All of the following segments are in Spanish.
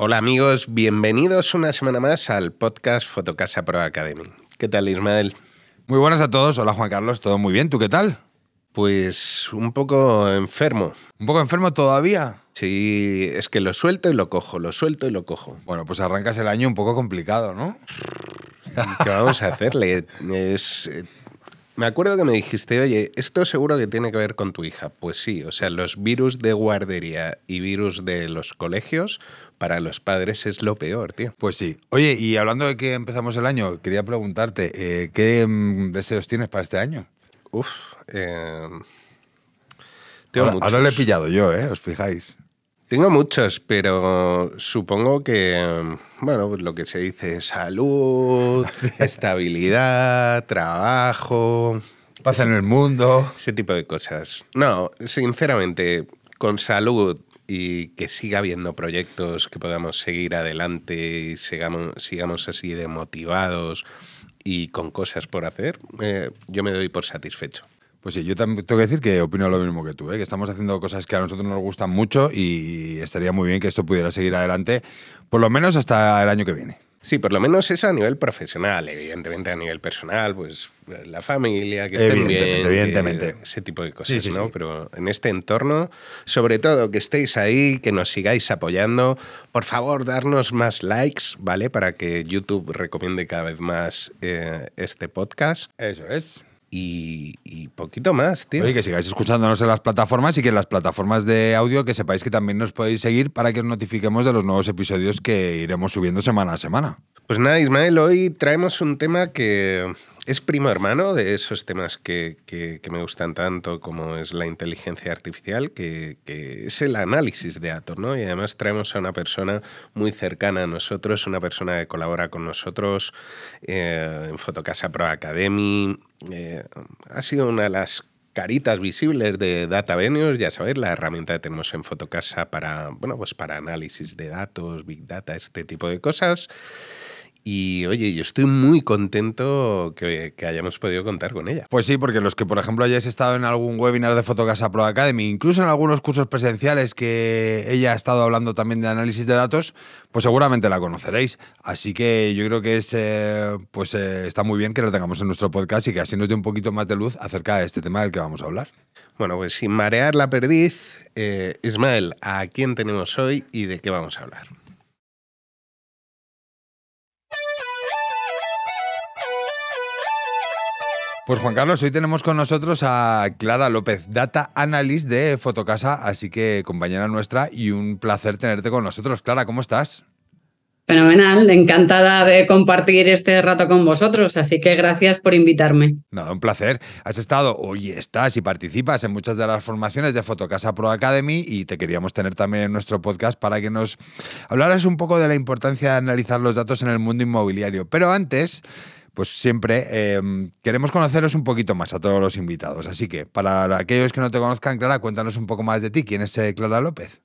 Hola amigos, bienvenidos una semana más al podcast Fotocasa Pro Academy. ¿Qué tal, Ismael? Muy buenas a todos. Hola, Juan Carlos. ¿Todo muy bien? ¿Tú qué tal? Pues un poco enfermo. ¿Un poco enfermo todavía? Sí, es que lo suelto y lo cojo, lo suelto y lo cojo. Bueno, pues arrancas el año un poco complicado, ¿no? ¿Qué vamos a hacerle? Me acuerdo que me dijiste, oye, esto seguro que tiene que ver con tu hija. Pues sí, o sea, los virus de guardería y virus de los colegios para los padres es lo peor, tío. Pues sí. Oye, y hablando de que empezamos el año, quería preguntarte, ¿qué deseos tienes para este año? Tengo muchos. Ahora le he pillado yo, ¿os fijáis? Tengo muchos, pero supongo que, bueno, pues lo que se dice, salud, estabilidad, trabajo, Paz en el mundo. ese tipo de cosas. No, sinceramente, con salud y que siga habiendo proyectos, que podamos seguir adelante y sigamos así de motivados y con cosas por hacer, yo me doy por satisfecho. Pues sí, yo también tengo que decir que opino lo mismo que tú, que estamos haciendo cosas que a nosotros nos gustan mucho y estaría muy bien que esto pudiera seguir adelante, por lo menos hasta el año que viene. Sí, por lo menos eso a nivel profesional. Evidentemente a nivel personal, pues la familia, que estén bien, evidentemente. Ese tipo de cosas, Sí. ¿no? Pero en este entorno, sobre todo que estéis ahí, que nos sigáis apoyando, por favor, darnos más likes, ¿vale? Para que YouTube recomiende cada vez más este podcast. Eso es. Y poquito más, tío. Oye, que sigáis escuchándonos en las plataformas y que en las plataformas de audio que sepáis que también nos podéis seguir para que os notifiquemos de los nuevos episodios que iremos subiendo semana a semana. Pues nada, Ismael, hoy traemos un tema que es primo hermano de esos temas que me gustan tanto como es la inteligencia artificial, que es el análisis de datos, ¿no? Y además traemos a una persona muy cercana a nosotros, una persona que colabora con nosotros en Fotocasa Pro Academy. Ha sido una de las caritas visibles de Data Venius, ya sabéis, la herramienta que tenemos en Fotocasa para, bueno, pues para análisis de datos, Big Data, este tipo de cosas. Y oye, yo estoy muy contento que hayamos podido contar con ella. Pues sí, porque los que, por ejemplo, hayáis estado en algún webinar de Fotocasa Pro Academy, incluso en algunos cursos presenciales que ella ha estado hablando también de análisis de datos, pues seguramente la conoceréis. Así que yo creo que está muy bien que la tengamos en nuestro podcast y que así nos dé un poquito más de luz acerca de este tema del que vamos a hablar. Bueno, pues sin marear la perdiz, Ismael, ¿a quién tenemos hoy y de qué vamos a hablar? Pues Juan Carlos, hoy tenemos con nosotros a Clara López, Data Analyst de Fotocasa, así que compañera nuestra y un placer tenerte con nosotros. Clara, ¿cómo estás? Fenomenal, encantada de compartir este rato con vosotros, así que gracias por invitarme. Nada, un placer. Has estado, hoy estás y participas en muchas de las formaciones de Fotocasa Pro Academy y te queríamos tener también en nuestro podcast para que nos hablaras un poco de la importancia de analizar los datos en el mundo inmobiliario. Pero antes, pues siempre queremos conoceros un poquito más a todos los invitados. Así que para aquellos que no te conozcan, Clara, cuéntanos un poco más de ti. ¿Quién es Clara López?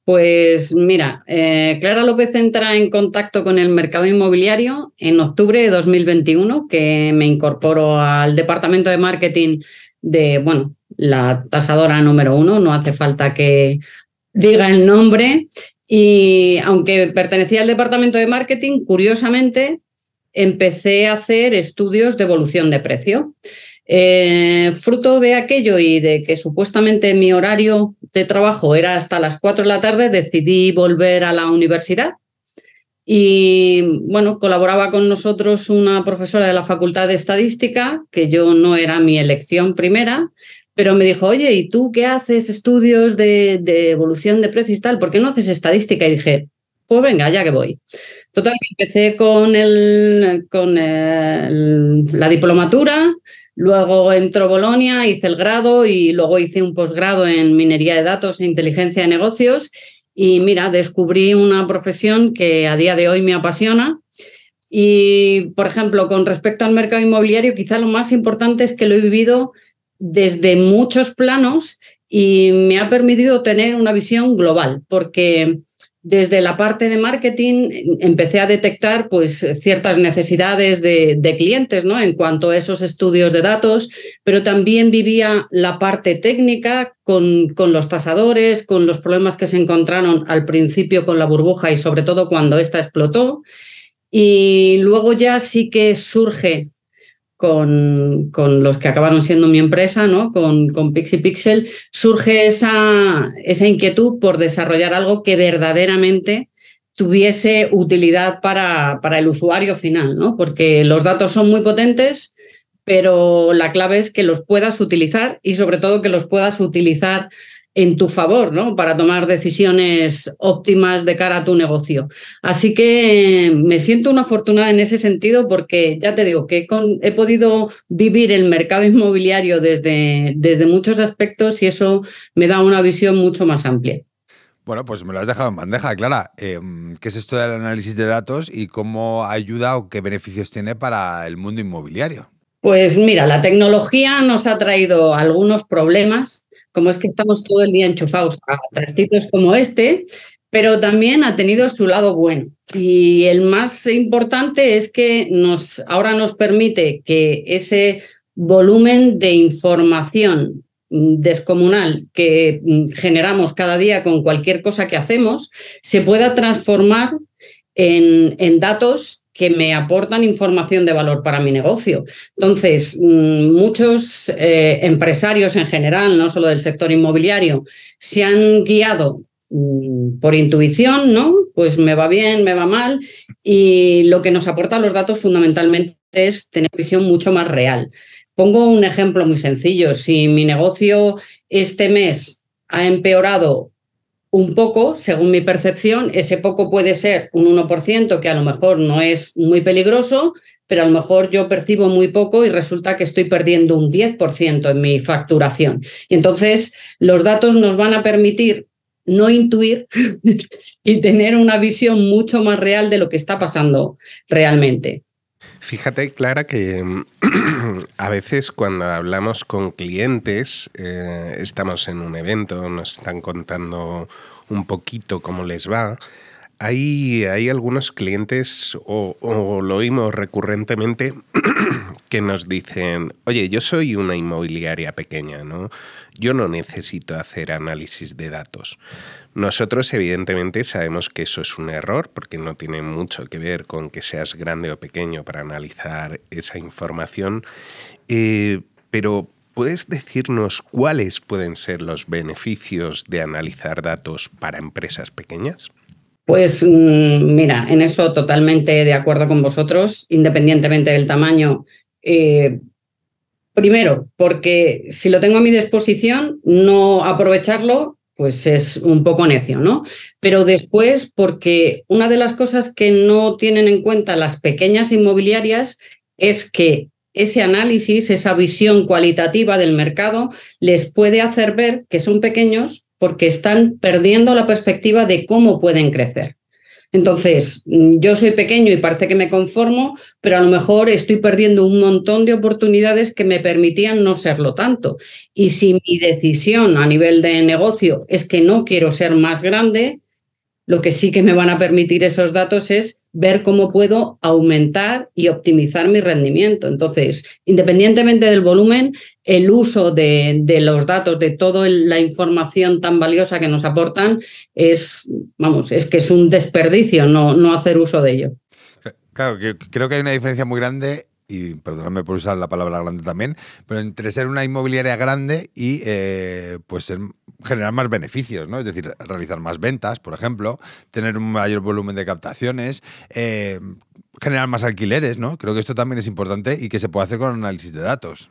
Pues mira, Clara López entra en contacto con el mercado inmobiliario en octubre de 2021, que me incorporo al departamento de marketing de, bueno, la tasadora número 1, no hace falta que diga el nombre. Y aunque pertenecía al departamento de marketing, curiosamente empecé a hacer estudios de evolución de precio. Fruto de aquello y de que supuestamente mi horario de trabajo era hasta las 4 de la tarde, decidí volver a la universidad y, bueno, colaboraba con nosotros una profesora de la Facultad de Estadística, que yo no era mi elección primera, pero me dijo, oye, ¿y tú qué haces estudios de evolución de precios y tal? ¿Por qué no haces estadística? Y dije, pues venga, ya que voy. Total, que empecé con la diplomatura, luego entró Bolonia, hice el grado y luego hice un posgrado en minería de datos e inteligencia de negocios y mira, descubrí una profesión que a día de hoy me apasiona y, por ejemplo, con respecto al mercado inmobiliario, quizá lo más importante es que lo he vivido desde muchos planos y me ha permitido tener una visión global, porque desde la parte de marketing empecé a detectar pues, ciertas necesidades de clientes, ¿no? En cuanto a esos estudios de datos, pero también vivía la parte técnica con los tasadores, con los problemas que se encontraron al principio con la burbuja y sobre todo cuando esta explotó. Y luego ya sí que surge con los que acabaron siendo mi empresa, ¿no? Con PixiPixel, surge esa inquietud por desarrollar algo que verdaderamente tuviese utilidad para el usuario final, ¿no? Porque los datos son muy potentes, pero la clave es que los puedas utilizar y sobre todo que los puedas utilizar en tu favor, ¿no? Para tomar decisiones óptimas de cara a tu negocio. Así que me siento una afortunada en ese sentido porque ya te digo que he podido vivir el mercado inmobiliario desde muchos aspectos y eso me da una visión mucho más amplia. Bueno, pues me lo has dejado en bandeja, Clara. ¿Qué es esto del análisis de datos y cómo ayuda o qué beneficios tiene para el mundo inmobiliario? Pues mira, la tecnología nos ha traído algunos problemas, como es que estamos todo el día enchufados a trastitos como este, pero también ha tenido su lado bueno. Y el más importante es que ahora nos permite que ese volumen de información descomunal que generamos cada día con cualquier cosa que hacemos se pueda transformar en datos que me aportan información de valor para mi negocio. Entonces, muchos empresarios en general, no solo del sector inmobiliario, se han guiado por intuición, ¿no? Pues me va bien, me va mal, y lo que nos aportan los datos fundamentalmente es tener visión mucho más real. Pongo un ejemplo muy sencillo. Si mi negocio este mes ha empeorado un poco, según mi percepción, ese poco puede ser un 1%, que a lo mejor no es muy peligroso, pero a lo mejor yo percibo muy poco y resulta que estoy perdiendo un 10% en mi facturación. Y entonces los datos nos van a permitir no intuir y tener una visión mucho más real de lo que está pasando realmente. Fíjate, Clara, que a veces cuando hablamos con clientes, estamos en un evento, nos están contando un poquito cómo les va. Hay algunos clientes, o lo oímos recurrentemente, que nos dicen, oye, yo soy una inmobiliaria pequeña, ¿no? Yo no necesito hacer análisis de datos. Nosotros, evidentemente, sabemos que eso es un error porque no tiene mucho que ver con que seas grande o pequeño para analizar esa información. Pero, ¿puedes decirnos cuáles pueden ser los beneficios de analizar datos para empresas pequeñas? Pues mira, en eso totalmente de acuerdo con vosotros, independientemente del tamaño. Primero, porque si lo tengo a mi disposición, no aprovecharlo pues es un poco necio, ¿no? Pero después, porque una de las cosas que no tienen en cuenta las pequeñas inmobiliarias es que ese análisis, esa visión cualitativa del mercado, les puede hacer ver que son pequeños porque están perdiendo la perspectiva de cómo pueden crecer. Entonces, yo soy pequeño y parece que me conformo, pero a lo mejor estoy perdiendo un montón de oportunidades que me permitían no serlo tanto. Y si mi decisión a nivel de negocio es que no quiero ser más grande, lo que sí que me van a permitir esos datos es ver cómo puedo aumentar y optimizar mi rendimiento. Entonces, independientemente del volumen, el uso de los datos, de toda la información tan valiosa que nos aportan, es que es un desperdicio no hacer uso de ello. Claro, creo que hay una diferencia muy grande, y perdóname por usar la palabra grande también, pero entre ser una inmobiliaria grande y pues generar más beneficios, ¿no? Es decir, realizar más ventas, por ejemplo, tener un mayor volumen de captaciones, generar más alquileres, ¿no? Creo que esto también es importante y que se puede hacer con análisis de datos.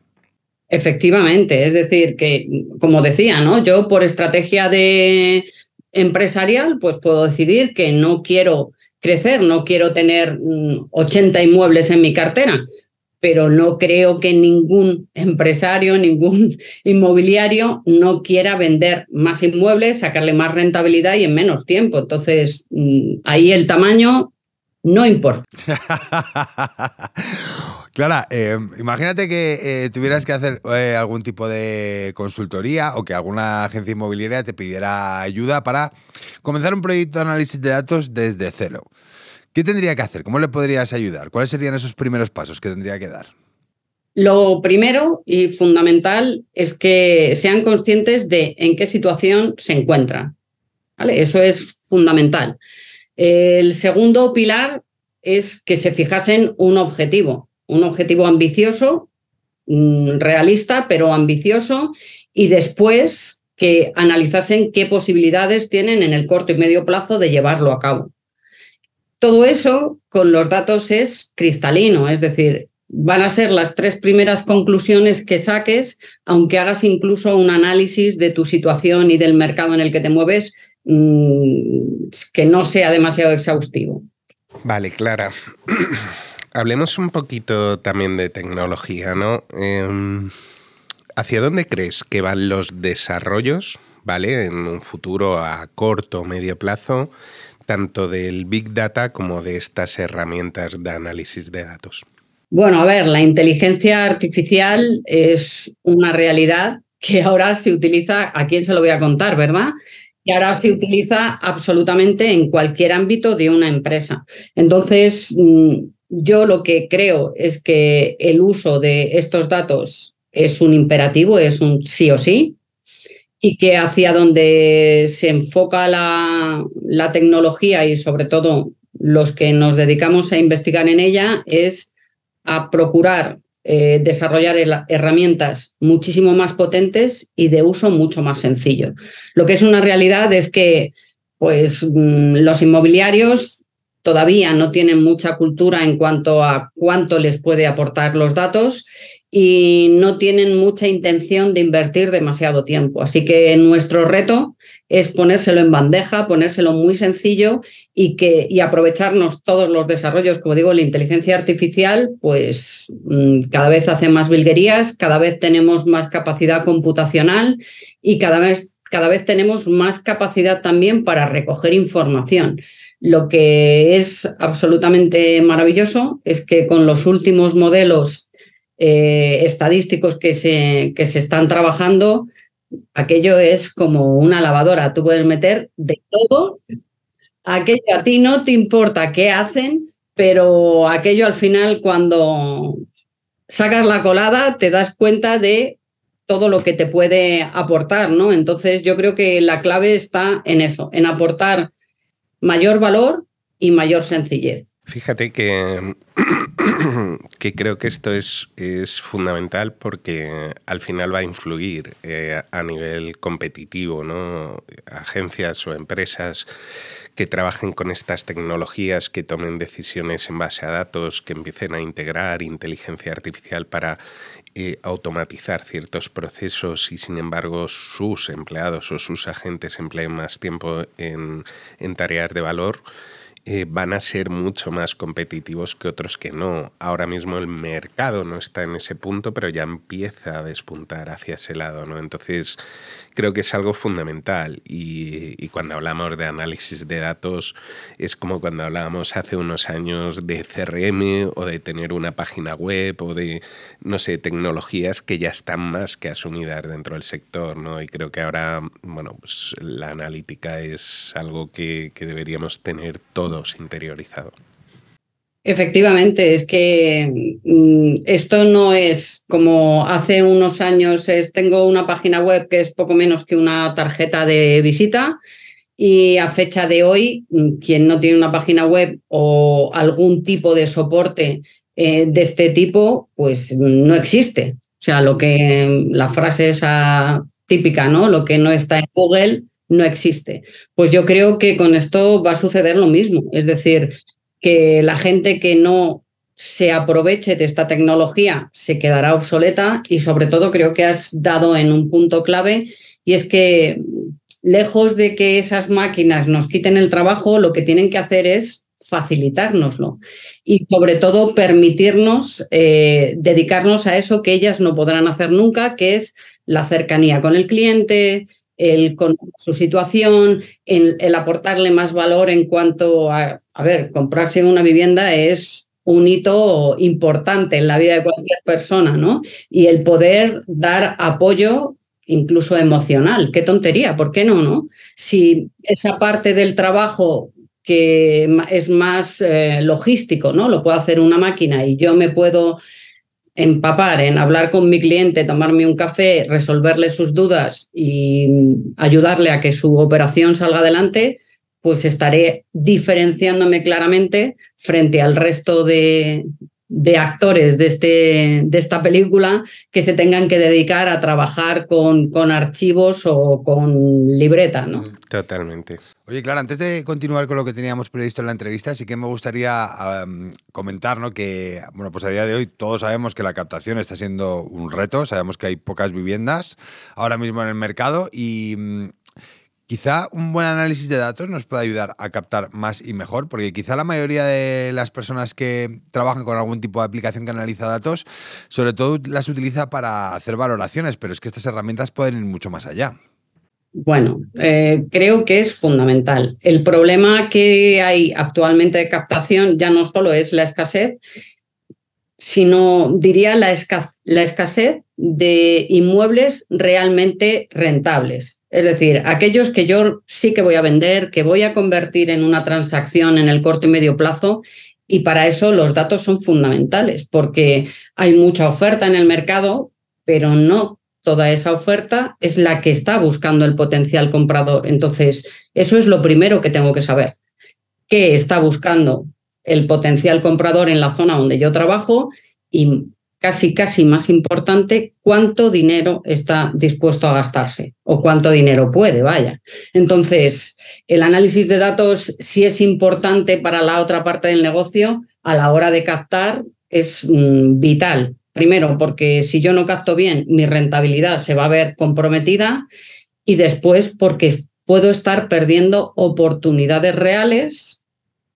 Efectivamente, es decir, que, como decía, ¿no? Yo por estrategia de empresarial, pues puedo decidir que no quiero crecer, no quiero tener 80 inmuebles en mi cartera, pero no creo que ningún empresario, ningún inmobiliario no quiera vender más inmuebles, sacarle más rentabilidad y en menos tiempo. Entonces, ahí el tamaño no importa. Clara, imagínate que tuvieras que hacer algún tipo de consultoría o que alguna agencia inmobiliaria te pidiera ayuda para comenzar un proyecto de análisis de datos desde cero. ¿Qué tendría que hacer? ¿Cómo le podrías ayudar? ¿Cuáles serían esos primeros pasos que tendría que dar? Lo primero y fundamental es que sean conscientes de en qué situación se encuentran, ¿vale? Eso es fundamental. El segundo pilar es que se fijasen un objetivo ambicioso, realista, pero ambicioso, y después que analizasen qué posibilidades tienen en el corto y medio plazo de llevarlo a cabo. Todo eso con los datos es cristalino, es decir, van a ser las 3 primeras conclusiones que saques, aunque hagas incluso un análisis de tu situación y del mercado en el que te mueves, que no sea demasiado exhaustivo. Vale, Clara. Hablemos un poquito también de tecnología, ¿no? ¿Hacia dónde crees que van los desarrollos, ¿vale? En un futuro a corto o medio plazo, tanto del Big Data como de estas herramientas de análisis de datos? Bueno, a ver, la inteligencia artificial es una realidad que ahora se utiliza, ¿a quién se lo voy a contar, verdad? Que ahora se utiliza absolutamente en cualquier ámbito de una empresa. Entonces, yo lo que creo es que el uso de estos datos es un imperativo, es un sí o sí, y que hacia donde se enfoca la tecnología y sobre todo los que nos dedicamos a investigar en ella es a procurar desarrollar herramientas muchísimo más potentes y de uso mucho más sencillo. Lo que es una realidad es que pues, los inmobiliarios todavía no tienen mucha cultura en cuanto a cuánto les puede aportar los datos y no tienen mucha intención de invertir demasiado tiempo. Así que nuestro reto es ponérselo en bandeja, ponérselo muy sencillo y aprovecharnos todos los desarrollos, como digo, la inteligencia artificial, pues cada vez hace más virguerías, cada vez tenemos más capacidad computacional y cada vez tenemos más capacidad también para recoger información. Lo que es absolutamente maravilloso es que con los últimos modelos estadísticos que se están trabajando, aquello es como una lavadora, tú puedes meter de todo, aquello a ti no te importa qué hacen, pero aquello al final cuando sacas la colada te das cuenta de todo lo que te puede aportar, ¿no? Entonces yo creo que la clave está en eso, en aportar mayor valor y mayor sencillez. Fíjate que creo que esto es fundamental porque al final va a influir a nivel competitivo, ¿no? Agencias o empresas que trabajen con estas tecnologías, que tomen decisiones en base a datos, que empiecen a integrar inteligencia artificial para automatizar ciertos procesos y, sin embargo, sus empleados o sus agentes empleen más tiempo en tareas de valor, van a ser mucho más competitivos que otros que no. Ahora mismo el mercado no está en ese punto, pero ya empieza a despuntar hacia ese lado, ¿no? Entonces, creo que es algo fundamental y cuando hablamos de análisis de datos es como cuando hablábamos hace unos años de CRM o de tener una página web o de, no sé, tecnologías que ya están más que asumidas dentro del sector, ¿no? Y creo que ahora, bueno, pues la analítica es algo que deberíamos tener todos interiorizado. Efectivamente, es que esto no es como hace unos años, tengo una página web que es poco menos que una tarjeta de visita y a fecha de hoy, quien no tiene una página web o algún tipo de soporte de este tipo, pues no existe. O sea, la frase esa típica, ¿no? Lo que no está en Google no existe. Pues yo creo que con esto va a suceder lo mismo. Es decir, que la gente que no se aproveche de esta tecnología se quedará obsoleta y sobre todo creo que has dado en un punto clave y es que lejos de que esas máquinas nos quiten el trabajo, lo que tienen que hacer es facilitárnoslo y sobre todo permitirnos dedicarnos a eso que ellas no podrán hacer nunca, que es la cercanía con el cliente, el conocer su situación, el aportarle más valor en cuanto a ver, comprarse una vivienda es un hito importante en la vida de cualquier persona, ¿no? Y el poder dar apoyo incluso emocional. Qué tontería, ¿por qué no, no? Si esa parte del trabajo que es más logístico, ¿no? Lo puede hacer una máquina y yo me puedo empapar en hablar con mi cliente, tomarme un café, resolverle sus dudas y ayudarle a que su operación salga adelante, pues estaré diferenciándome claramente frente al resto de actores de esta película que se tengan que dedicar a trabajar con archivos o con libreta, ¿no? Totalmente. Oye, Clara, antes de continuar con lo que teníamos previsto en la entrevista, sí que me gustaría comentar, ¿no? Que, bueno, pues a día de hoy todos sabemos que la captación está siendo un reto, sabemos que hay pocas viviendas ahora mismo en el mercado y quizá un buen análisis de datos nos puede ayudar a captar más y mejor, porque quizá la mayoría de las personas que trabajan con algún tipo de aplicación que analiza datos, sobre todo las utiliza para hacer valoraciones, pero es que estas herramientas pueden ir mucho más allá. Bueno, creo que es fundamental. El problema que hay actualmente de captación ya no solo es la escasez, sino diría la escasez de inmuebles realmente rentables. Es decir, aquellos que yo sí que voy a vender, que voy a convertir en una transacción en el corto y medio plazo, y para eso los datos son fundamentales, porque hay mucha oferta en el mercado, pero no toda esa oferta es la que está buscando el potencial comprador. Entonces, eso es lo primero que tengo que saber. ¿Qué está buscando el potencial comprador en la zona donde yo trabajo? Y casi más importante, cuánto dinero está dispuesto a gastarse o cuánto dinero puede, vaya. Entonces, el análisis de datos sí es importante para la otra parte del negocio a la hora de captar, es vital. Primero, porque si yo no capto bien, mi rentabilidad se va a ver comprometida, y después porque puedo estar perdiendo oportunidades reales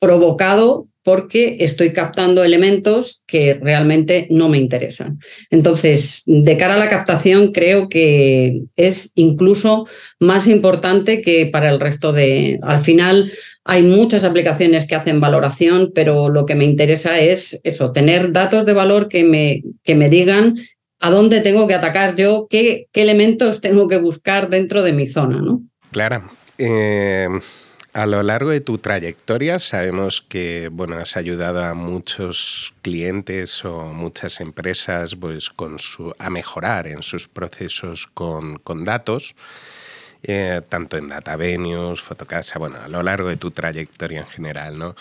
provocado porque estoy captando elementos que realmente no me interesan. Entonces, de cara a la captación, creo que es incluso más importante que para el resto de... Al final, hay muchas aplicaciones que hacen valoración, pero lo que me interesa es eso, tener datos de valor que me digan a dónde tengo que atacar yo, qué elementos tengo que buscar dentro de mi zona, ¿no? Clara, a lo largo de tu trayectoria sabemos que, bueno, has ayudado a muchos clientes o muchas empresas pues, a mejorar en sus procesos con datos, tanto en Datavenues, Fotocasa, bueno, a lo largo de tu trayectoria en general, ¿no?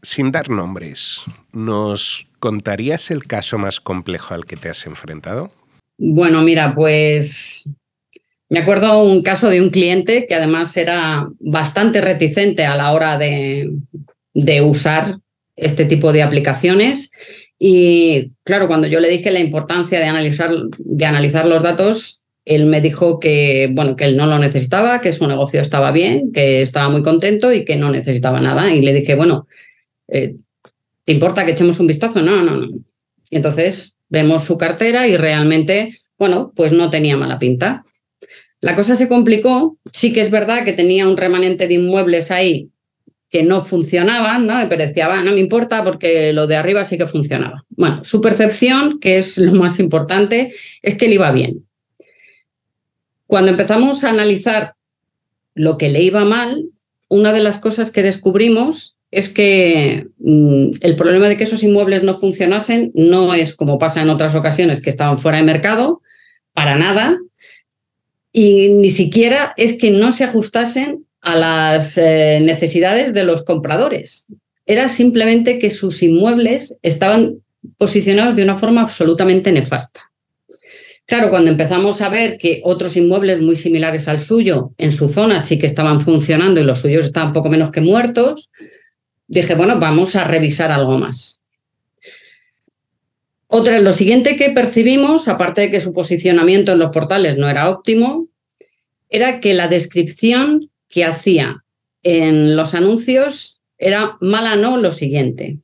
Sin dar nombres, ¿nos contarías el caso más complejo al que te has enfrentado? Bueno, mira, pues... Me acuerdo un caso de un cliente que además era bastante reticente a la hora de usar este tipo de aplicaciones, y claro, cuando yo le dije la importancia de analizar los datos, él me dijo que, bueno, que él no lo necesitaba, que su negocio estaba bien, que estaba muy contento y que no necesitaba nada. Y le dije, bueno, ¿te importa que echemos un vistazo? No. Y entonces vemos su cartera y realmente, bueno, pues no tenía mala pinta. La cosa se complicó, sí que es verdad que tenía un remanente de inmuebles ahí que no funcionaban, ¿no? Pero decía, no me importa porque lo de arriba sí que funcionaba. Bueno, su percepción, que es lo más importante, es que le iba bien. Cuando empezamos a analizar lo que le iba mal, una de las cosas que descubrimos es que el problema de que esos inmuebles no funcionasen no es como pasa en otras ocasiones, que estaban fuera de mercado, para nada. Y ni siquiera es que no se ajustasen a las necesidades de los compradores. Era simplemente que sus inmuebles estaban posicionados de una forma absolutamente nefasta. Claro, cuando empezamos a ver que otros inmuebles muy similares al suyo en su zona sí que estaban funcionando y los suyos estaban poco menos que muertos, dije, bueno, vamos a revisar algo más. Lo siguiente que percibimos, aparte de que su posicionamiento en los portales no era óptimo, era que la descripción que hacía en los anuncios era mala, no lo siguiente.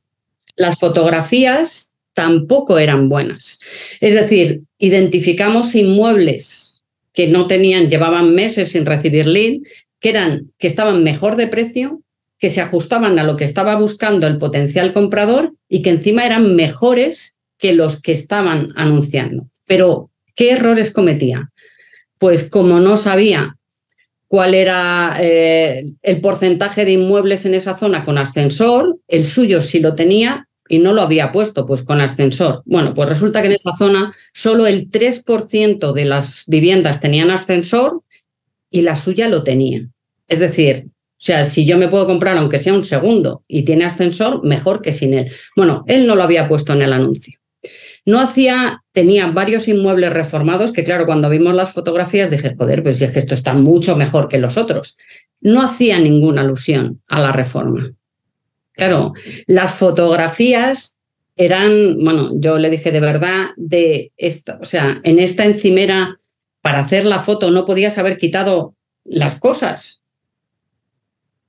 Las fotografías tampoco eran buenas. Es decir, identificamos inmuebles que no tenían, llevaban meses sin recibir lead, que estaban mejor de precio, que se ajustaban a lo que estaba buscando el potencial comprador y que encima eran mejores que los que estaban anunciando. Pero, ¿qué errores cometía? Pues como no sabía cuál era el porcentaje de inmuebles en esa zona con ascensor, el suyo sí lo tenía y no lo había puesto pues con ascensor. Bueno, pues resulta que en esa zona solo el 3% de las viviendas tenían ascensor y la suya lo tenía. Es decir, o sea, si yo me puedo comprar aunque sea un segundo y tiene ascensor, mejor que sin él. Bueno, él no lo había puesto en el anuncio. Tenía varios inmuebles reformados que, claro, cuando vimos las fotografías dije, joder, pues si es que esto está mucho mejor que los otros. No hacía ninguna alusión a la reforma. Claro, las fotografías eran, bueno, yo le dije de verdad, o sea, en esta encimera, para hacer la foto no podías haber quitado las cosas.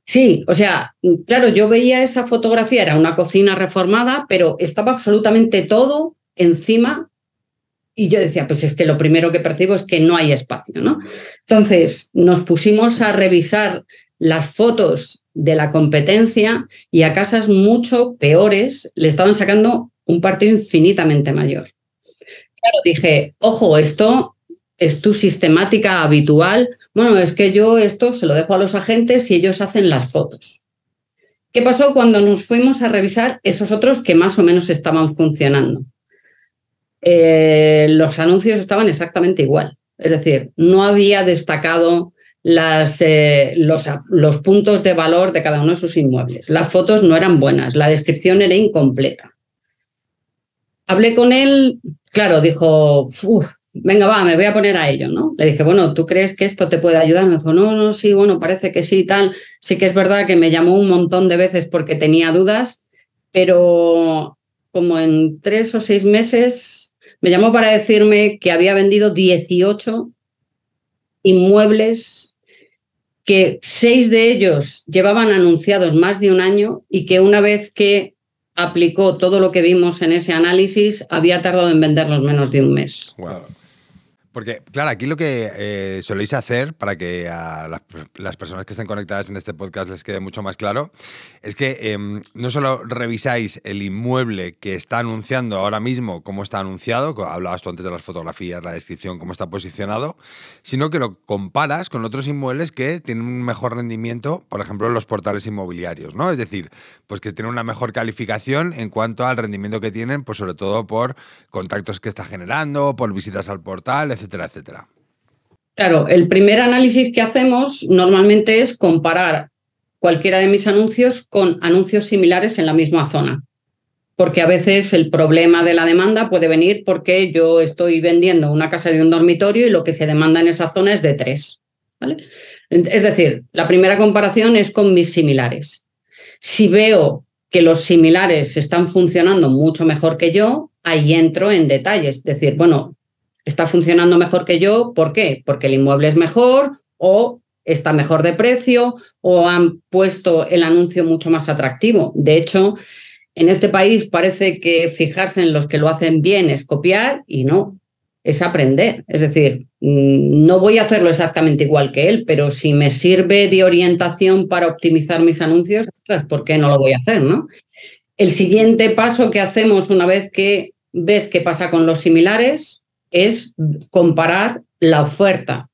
Sí, o sea, claro, yo veía esa fotografía, era una cocina reformada, pero estaba absolutamente todo encima y yo decía, pues es que lo primero que percibo es que no hay espacio, ¿no? Entonces nos pusimos a revisar las fotos de la competencia y a casas mucho peores le estaban sacando un partido infinitamente mayor. Claro, dije, ojo, esto es tu sistemática habitual. Bueno, es que yo esto se lo dejo a los agentes y ellos hacen las fotos. ¿Qué pasó cuando nos fuimos a revisar esos otros que más o menos estaban funcionando? Los anuncios estaban exactamente igual. Es decir, no había destacado los puntos de valor de cada uno de sus inmuebles. Las fotos no eran buenas, la descripción era incompleta. Hablé con él, claro, dijo, venga, va, me voy a poner a ello, ¿no? Le dije, bueno, ¿tú crees que esto te puede ayudar? Me dijo, no, sí, bueno, parece que sí, tal. Sí que es verdad que me llamó un montón de veces porque tenía dudas, pero como en 3 o 6 meses me llamó para decirme que había vendido 18 inmuebles, que 6 de ellos llevaban anunciados más de un año y que una vez que aplicó todo lo que vimos en ese análisis, había tardado en venderlos menos de un mes. Wow. Porque, claro, aquí lo que soléis hacer para que a las personas que estén conectadas en este podcast les quede mucho más claro, es que no solo revisáis el inmueble que está anunciando ahora mismo, cómo está anunciado, hablabas tú antes de las fotografías, la descripción, cómo está posicionado, sino que lo comparas con otros inmuebles que tienen un mejor rendimiento, por ejemplo, en los portales inmobiliarios, ¿no? Es decir, pues que tienen una mejor calificación en cuanto al rendimiento que tienen, pues sobre todo por contactos que está generando, por visitas al portal, etcétera, etcétera. Claro, el primer análisis que hacemos normalmente es comparar cualquiera de mis anuncios con anuncios similares en la misma zona. Porque a veces el problema de la demanda puede venir porque yo estoy vendiendo una casa de un dormitorio y lo que se demanda en esa zona es de 3. ¿Vale? Es decir, la primera comparación es con mis similares. Si veo que los similares están funcionando mucho mejor que yo, ahí entro en detalles. Es decir, bueno, está funcionando mejor que yo, ¿por qué? Porque el inmueble es mejor o está mejor de precio o han puesto el anuncio mucho más atractivo. De hecho, en este país parece que fijarse en los que lo hacen bien es copiar y no, es aprender. Es decir, no voy a hacerlo exactamente igual que él, pero si me sirve de orientación para optimizar mis anuncios, ostras, ¿por qué no lo voy a hacer, no? El siguiente paso que hacemos una vez que ves qué pasa con los similares es comparar la oferta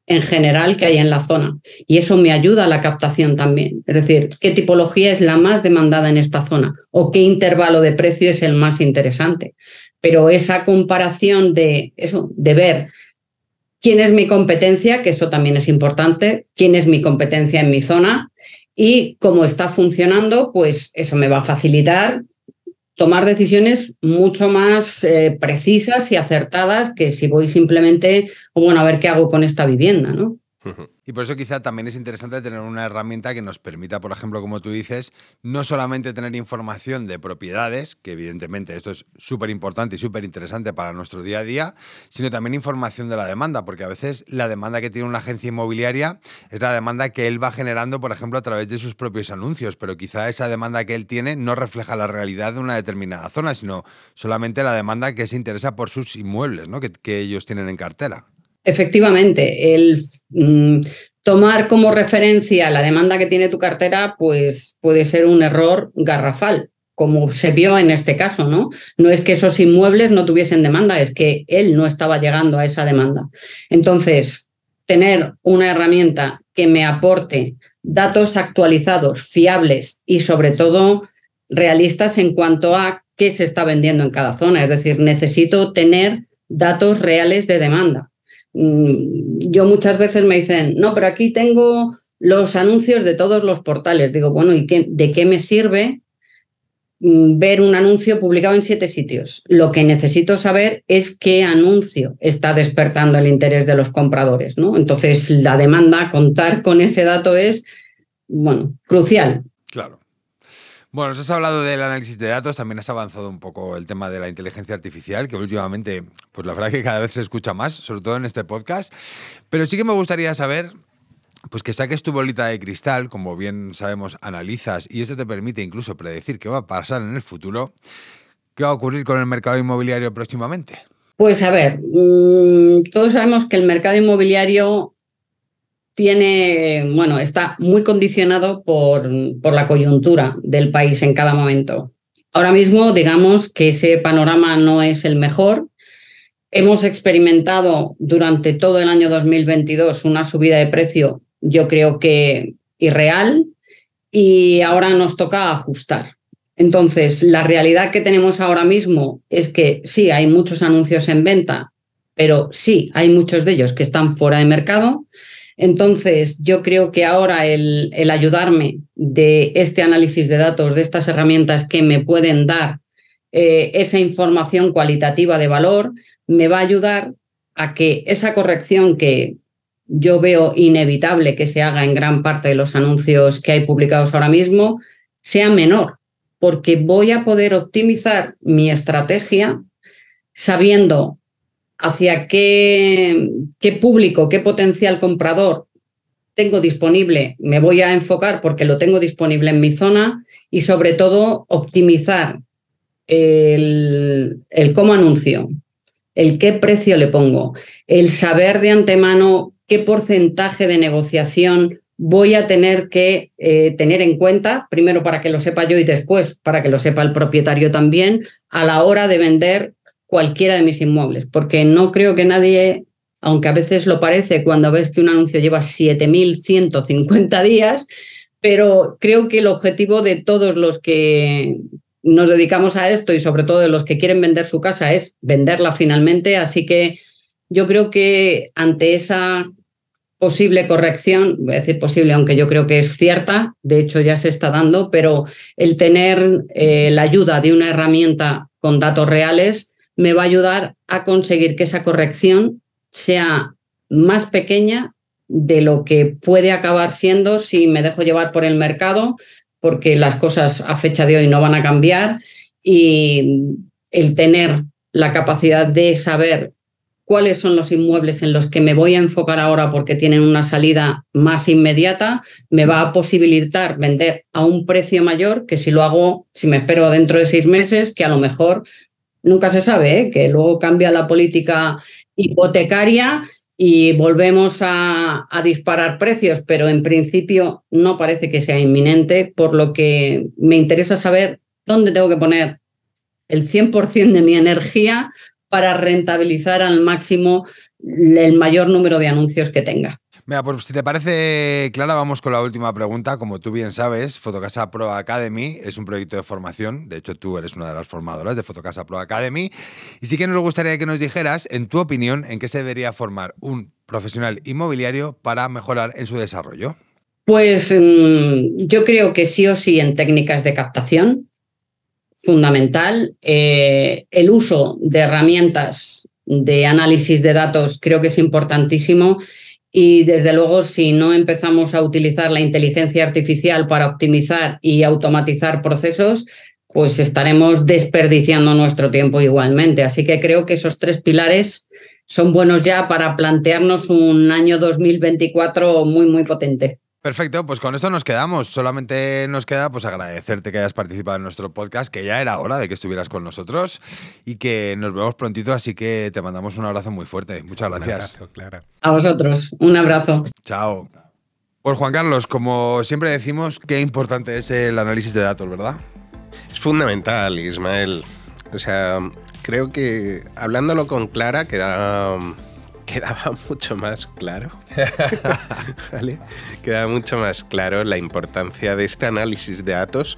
en general que hay en la zona. Y eso me ayuda a la captación también. Es decir, qué tipología es la más demandada en esta zona o qué intervalo de precio es el más interesante. Pero esa comparación de ver quién es mi competencia, que eso también es importante, quién es mi competencia en mi zona y cómo está funcionando, pues eso me va a facilitar tomar decisiones mucho más precisas y acertadas que si voy simplemente, bueno, a ver qué hago con esta vivienda, ¿no? Y por eso quizá también es interesante tener una herramienta que nos permita, por ejemplo, como tú dices, no solamente tener información de propiedades, que evidentemente esto es súper importante y súper interesante para nuestro día a día, sino también información de la demanda, porque a veces la demanda que tiene una agencia inmobiliaria es la demanda que él va generando, por ejemplo, a través de sus propios anuncios, pero quizá esa demanda que él tiene no refleja la realidad de una determinada zona, sino solamente la demanda que se interesa por sus inmuebles, ¿no? que ellos tienen en cartera. Efectivamente, tomar como referencia la demanda que tiene tu cartera, pues puede ser un error garrafal, como se vio en este caso, ¿no? No es que esos inmuebles no tuviesen demanda, es que él no estaba llegando a esa demanda. Entonces, tener una herramienta que me aporte datos actualizados, fiables y sobre todo realistas en cuanto a qué se está vendiendo en cada zona. Es decir, necesito tener datos reales de demanda. Yo muchas veces me dicen, no, pero aquí tengo los anuncios de todos los portales. Digo, bueno, ¿y de qué me sirve ver un anuncio publicado en 7 sitios? Lo que necesito saber es qué anuncio está despertando el interés de los compradores, ¿no? Entonces, la demanda, contar con ese dato es, bueno, crucial. Claro. Bueno, nos has hablado del análisis de datos, también has avanzado un poco el tema de la inteligencia artificial, que últimamente, pues la verdad que cada vez se escucha más, sobre todo en este podcast. Pero sí que me gustaría saber, pues que saques tu bolita de cristal, como bien sabemos, analizas, y esto te permite incluso predecir qué va a pasar en el futuro. ¿Qué va a ocurrir con el mercado inmobiliario próximamente? Pues a ver, todos sabemos que el mercado inmobiliario está muy condicionado por la coyuntura del país en cada momento. Ahora mismo, digamos que ese panorama no es el mejor. Hemos experimentado durante todo el año 2022 una subida de precio, yo creo que irreal, y ahora nos toca ajustar. Entonces, la realidad que tenemos ahora mismo es que sí, hay muchos anuncios en venta, pero sí, hay muchos de ellos que están fuera de mercado. Entonces, yo creo que ahora el ayudarme de este análisis de datos, de estas herramientas que me pueden dar esa información cualitativa de valor, me va a ayudar a que esa corrección que yo veo inevitable que se haga en gran parte de los anuncios que hay publicados ahora mismo sea menor, porque voy a poder optimizar mi estrategia sabiendo hacia qué público, qué potencial comprador tengo disponible, me voy a enfocar porque lo tengo disponible en mi zona, y sobre todo optimizar el cómo anuncio, el qué precio le pongo, el saber de antemano qué porcentaje de negociación voy a tener que tener en cuenta, primero para que lo sepa yo y después para que lo sepa el propietario también, a la hora de vender cualquiera de mis inmuebles, porque no creo que nadie, aunque a veces lo parece cuando ves que un anuncio lleva 7.150 días, pero creo que el objetivo de todos los que nos dedicamos a esto y sobre todo de los que quieren vender su casa es venderla finalmente, así que yo creo que ante esa posible corrección, voy a decir posible, aunque yo creo que es cierta, de hecho ya se está dando, pero el tener la ayuda de una herramienta con datos reales me va a ayudar a conseguir que esa corrección sea más pequeña de lo que puede acabar siendo si me dejo llevar por el mercado, porque las cosas a fecha de hoy no van a cambiar, y el tener la capacidad de saber cuáles son los inmuebles en los que me voy a enfocar ahora porque tienen una salida más inmediata, me va a posibilitar vender a un precio mayor que si lo hago, si me espero dentro de 6 meses, que a lo mejor nunca se sabe, que luego cambia la política hipotecaria y volvemos a disparar precios, pero en principio no parece que sea inminente, por lo que me interesa saber dónde tengo que poner el 100% de mi energía para rentabilizar al máximo el mayor número de anuncios que tenga. Mira, pues si te parece, Clara, vamos con la última pregunta. Como tú bien sabes, Fotocasa Pro Academy es un proyecto de formación. De hecho, tú eres una de las formadoras de Fotocasa Pro Academy. Y sí que nos gustaría que nos dijeras, en tu opinión, en qué se debería formar un profesional inmobiliario para mejorar en su desarrollo. Pues yo creo que sí o sí en técnicas de captación, fundamental. El uso de herramientas de análisis de datos creo que es importantísimo. Y desde luego, si no empezamos a utilizar la inteligencia artificial para optimizar y automatizar procesos, pues estaremos desperdiciando nuestro tiempo igualmente. Así que creo que esos 3 pilares son buenos ya para plantearnos un año 2024 muy, muy potente. Perfecto, pues con esto nos quedamos. Solamente nos queda pues agradecerte que hayas participado en nuestro podcast, que ya era hora de que estuvieras con nosotros y que nos vemos prontito, así que te mandamos un abrazo muy fuerte. Muchas gracias. Un abrazo, Clara. A vosotros, un abrazo. Chao. Pues Juan Carlos, como siempre decimos, qué importante es el análisis de datos, ¿verdad? Es fundamental, Ismael. O sea, creo que hablándolo con Clara quedaba mucho más claro. ¿Vale? Quedaba mucho más claro la importancia de este análisis de datos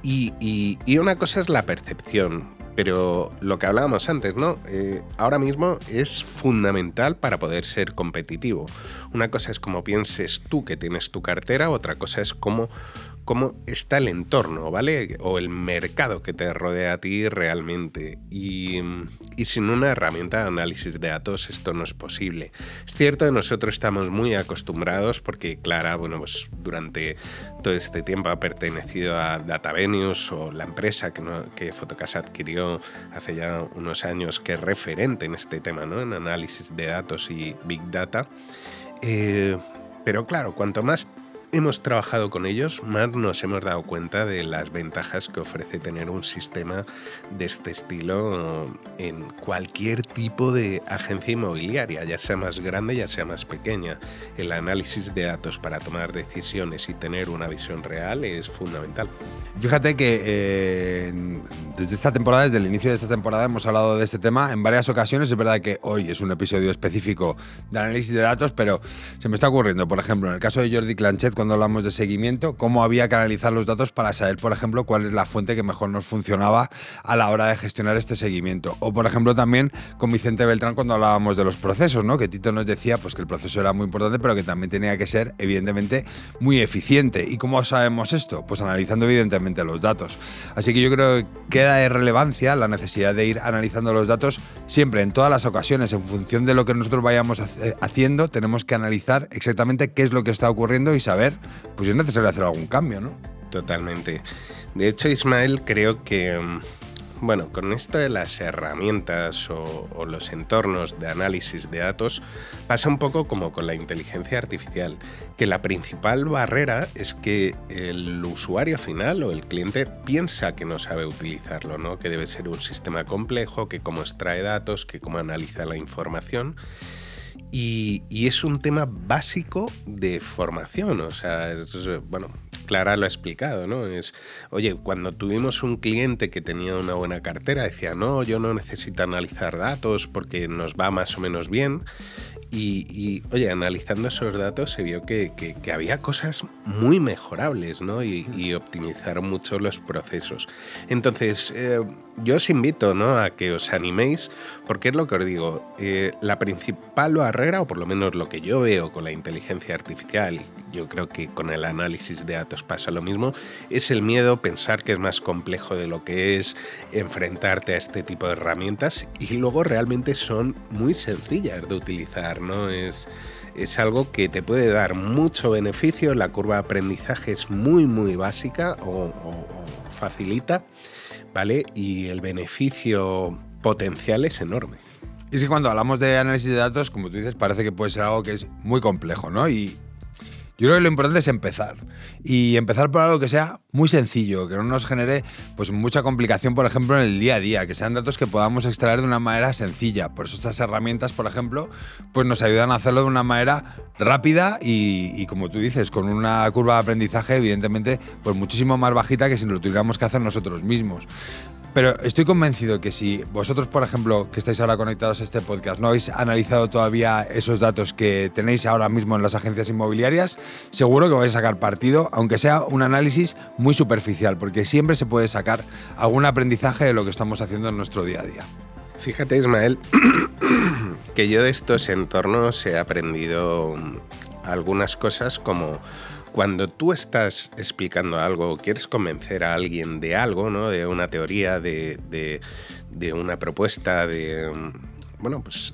y una cosa es la percepción. Pero lo que hablábamos antes, ¿no? Ahora mismo es fundamental para poder ser competitivo. Una cosa es cómo pienses tú que tienes tu cartera, otra cosa es cómo está el entorno, ¿vale? O el mercado que te rodea a ti realmente. Y sin una herramienta de análisis de datos esto no es posible. Es cierto que nosotros estamos muy acostumbrados porque Clara, bueno, pues durante todo este tiempo ha pertenecido a DataVenus o la empresa que Fotocasa adquirió hace ya unos años, que es referente en este tema, ¿no? En análisis de datos y Big Data. Pero claro, cuanto más hemos trabajado con ellos, más nos hemos dado cuenta de las ventajas que ofrece tener un sistema de este estilo en cualquier tipo de agencia inmobiliaria, ya sea más grande, ya sea más pequeña. El análisis de datos para tomar decisiones y tener una visión real es fundamental. Fíjate que desde esta temporada, desde el inicio de esta temporada, hemos hablado de este tema en varias ocasiones. Es verdad que hoy es un episodio específico de análisis de datos, pero se me está ocurriendo, por ejemplo, en el caso de Jordi Clanchet, cuando hablamos de seguimiento, cómo había que analizar los datos para saber, por ejemplo, cuál es la fuente que mejor nos funcionaba a la hora de gestionar este seguimiento. O, por ejemplo, también con Vicente Beltrán cuando hablábamos de los procesos, ¿no? Que Tito nos decía pues, que el proceso era muy importante, pero que también tenía que ser, evidentemente, muy eficiente. ¿Y cómo sabemos esto? Pues analizando, evidentemente, los datos. Así que yo creo que queda de relevancia la necesidad de ir analizando los datos siempre, en todas las ocasiones, en función de lo que nosotros vayamos haciendo, tenemos que analizar exactamente qué es lo que está ocurriendo y saber pues si es necesario hacer algún cambio, ¿no? Totalmente. De hecho, Ismael, creo que, bueno, con esto de las herramientas o los entornos de análisis de datos, pasa un poco como con la inteligencia artificial, que la principal barrera es que el usuario final o el cliente piensa que no sabe utilizarlo, ¿no? Que debe ser un sistema complejo, que cómo extrae datos, que cómo analiza la información. Y es un tema básico de formación, o sea, bueno, Clara lo ha explicado, ¿no? Oye, cuando tuvimos un cliente que tenía una buena cartera, decía, no, yo no necesito analizar datos porque nos va más o menos bien. Y oye, analizando esos datos se vio que había cosas muy mejorables, ¿no? Y optimizaron mucho los procesos. Entonces, yo os invito, ¿no?, a que os animéis, porque es lo que os digo, la principal barrera, o por lo menos lo que yo veo con la inteligencia artificial, y yo creo que con el análisis de datos pasa lo mismo, es el miedo, pensar que es más complejo de lo que es, enfrentarte a este tipo de herramientas, y luego realmente son muy sencillas de utilizar, ¿no? Es algo que te puede dar mucho beneficio, la curva de aprendizaje es muy, muy básica o facilita, ¿vale? Y el beneficio potencial es enorme. Y es que cuando hablamos de análisis de datos, como tú dices, parece que puede ser algo que es muy complejo, ¿no? Y yo creo que lo importante es empezar. Y empezar por algo que sea muy sencillo, que no nos genere pues, mucha complicación, por ejemplo, en el día a día, que sean datos que podamos extraer de una manera sencilla. Por eso estas herramientas, por ejemplo, pues nos ayudan a hacerlo de una manera rápida y como tú dices, con una curva de aprendizaje, evidentemente, pues muchísimo más bajita que si lo tuviéramos que hacer nosotros mismos. Pero estoy convencido que si vosotros, por ejemplo, que estáis ahora conectados a este podcast, no habéis analizado todavía esos datos que tenéis ahora mismo en las agencias inmobiliarias, seguro que vais a sacar partido, aunque sea un análisis muy superficial, porque siempre se puede sacar algún aprendizaje de lo que estamos haciendo en nuestro día a día. Fíjate, Ismael, que yo de estos entornos he aprendido algunas cosas como cuando tú estás explicando algo, quieres convencer a alguien de algo, ¿no? De una teoría, de una propuesta, bueno, pues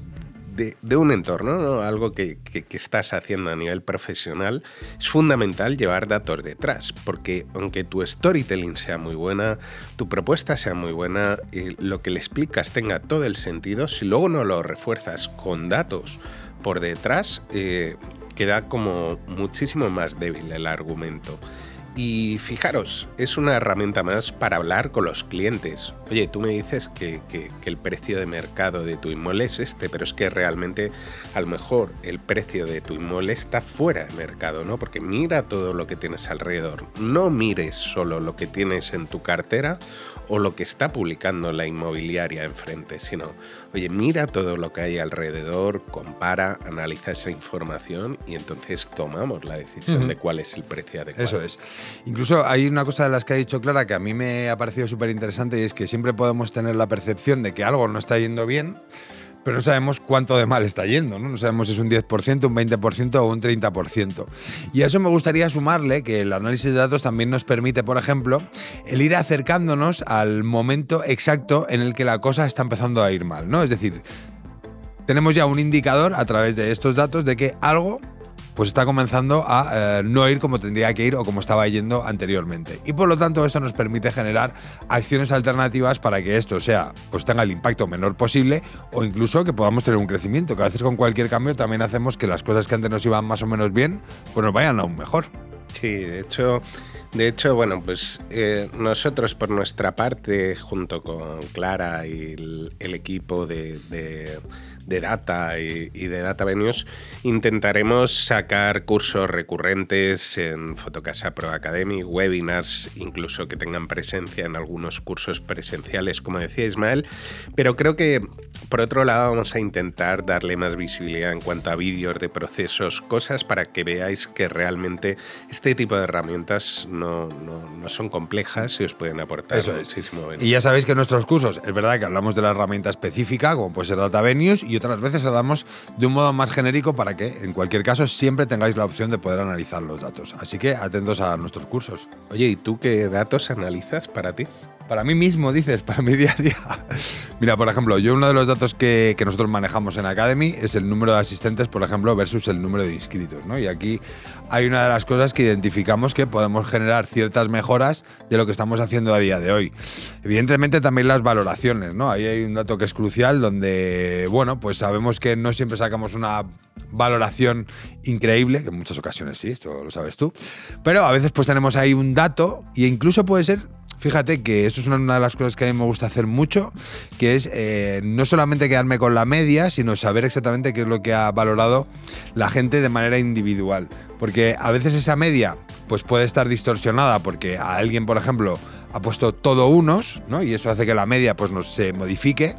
de un entorno, ¿no? Algo que estás haciendo a nivel profesional, es fundamental llevar datos detrás, porque aunque tu storytelling sea muy buena, tu propuesta sea muy buena, lo que le explicas tenga todo el sentido, si luego no lo refuerzas con datos por detrás, queda como muchísimo más débil el argumento. Y fijaros, es una herramienta más para hablar con los clientes. Oye, tú me dices que el precio de mercado de tu inmueble es este, pero es que realmente a lo mejor el precio de tu inmueble está fuera de mercado, ¿no? Porque mira todo lo que tienes alrededor. No mires solo lo que tienes en tu cartera o lo que está publicando la inmobiliaria enfrente, sino, oye, mira todo lo que hay alrededor, compara, analiza esa información y entonces tomamos la decisión de cuál es el precio adecuado. Eso es. Incluso hay una cosa de las que ha dicho Clara que a mí me ha parecido súper interesante y es que siempre podemos tener la percepción de que algo no está yendo bien, pero no sabemos cuánto de mal está yendo, ¿no? No sabemos si es un 10%, un 20% o un 30%. Y a eso me gustaría sumarle que el análisis de datos también nos permite, por ejemplo, el ir acercándonos al momento exacto en el que la cosa está empezando a ir mal, ¿no? Es decir, tenemos ya un indicador a través de estos datos de que algo pues está comenzando a no ir como tendría que ir o como estaba yendo anteriormente. Y por lo tanto esto nos permite generar acciones alternativas para que esto sea, pues tenga el impacto menor posible o incluso que podamos tener un crecimiento, que a veces con cualquier cambio también hacemos que las cosas que antes nos iban más o menos bien, pues nos vayan aún mejor. Sí, de hecho, bueno, pues nosotros por nuestra parte, junto con Clara y el equipo de Data y de Data Venues, intentaremos sacar cursos recurrentes en Fotocasa Pro Academy, webinars, incluso que tengan presencia en algunos cursos presenciales, como decía Ismael, pero creo que por otro lado vamos a intentar darle más visibilidad en cuanto a vídeos de procesos, cosas para que veáis que realmente este tipo de herramientas no son complejas y os pueden aportar muchísimo beneficio. Y ya sabéis que en nuestros cursos es verdad que hablamos de la herramienta específica, como puede ser Data Venues, y otras veces hablamos de un modo más genérico para que, en cualquier caso, siempre tengáis la opción de poder analizar los datos. Así que atentos a nuestros cursos. Oye, ¿y tú qué datos analizas para ti? Para mí mismo, dices, para mi día a día. Mira, por ejemplo, yo uno de los datos que nosotros manejamos en Academy es el número de asistentes, por ejemplo, versus el número de inscritos, ¿no? Y aquí hay una de las cosas que identificamos que podemos generar ciertas mejoras de lo que estamos haciendo a día de hoy. Evidentemente también las valoraciones, ¿no? Ahí hay un dato que es crucial donde, bueno, pues sabemos que no siempre sacamos una valoración increíble, que en muchas ocasiones sí, esto lo sabes tú, pero a veces pues tenemos ahí un dato e incluso puede ser. Fíjate que esto es una de las cosas que a mí me gusta hacer mucho, que es no solamente quedarme con la media, sino saber exactamente qué es lo que ha valorado la gente de manera individual. Porque a veces esa media pues puede estar distorsionada porque a alguien, por ejemplo, ha puesto todo unos, ¿no? Y eso hace que la media pues se modifique.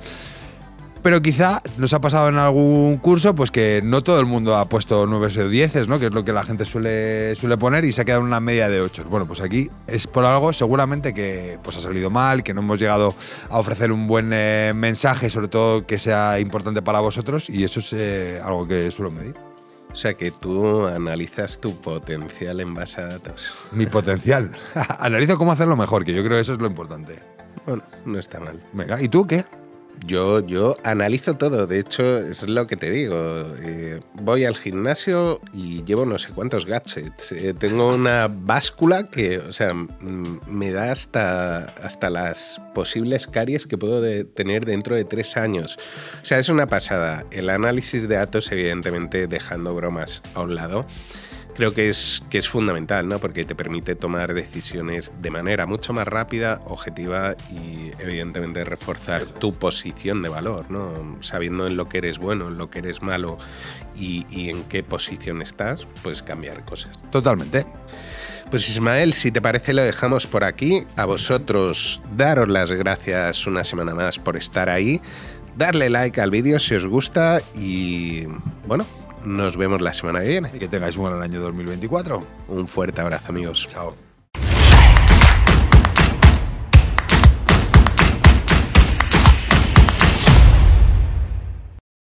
Pero quizá nos ha pasado en algún curso pues que no todo el mundo ha puesto 9 o 10, ¿no? Que es lo que la gente suele poner y se ha quedado en una media de 8. Bueno, pues aquí es por algo seguramente que pues ha salido mal, que no hemos llegado a ofrecer un buen mensaje, sobre todo que sea importante para vosotros, y eso es algo que suelo medir. O sea que tú analizas tu potencial en base a datos. Mi potencial. Analizo cómo hacerlo mejor, que yo creo que eso es lo importante. Bueno, no está mal. Venga, ¿y tú qué? Yo analizo todo, de hecho es lo que te digo, voy al gimnasio y llevo no sé cuántos gadgets, tengo una báscula que, o sea, me da hasta las posibles caries que puedo tener dentro de 3 años, o sea, es una pasada. El análisis de datos, evidentemente, dejando bromas a un lado, creo que es fundamental, ¿no? Porque te permite tomar decisiones de manera mucho más rápida, objetiva y evidentemente reforzar tu posición de valor, ¿no? Sabiendo en lo que eres bueno, en lo que eres malo y en qué posición estás, puedes cambiar cosas. Totalmente. Pues Ismael, si te parece lo dejamos por aquí. A vosotros daros las gracias una semana más por estar ahí. Darle like al vídeo si os gusta y bueno, nos vemos la semana que viene. Y que tengáis un buen año 2024. Un fuerte abrazo, amigos. Chao.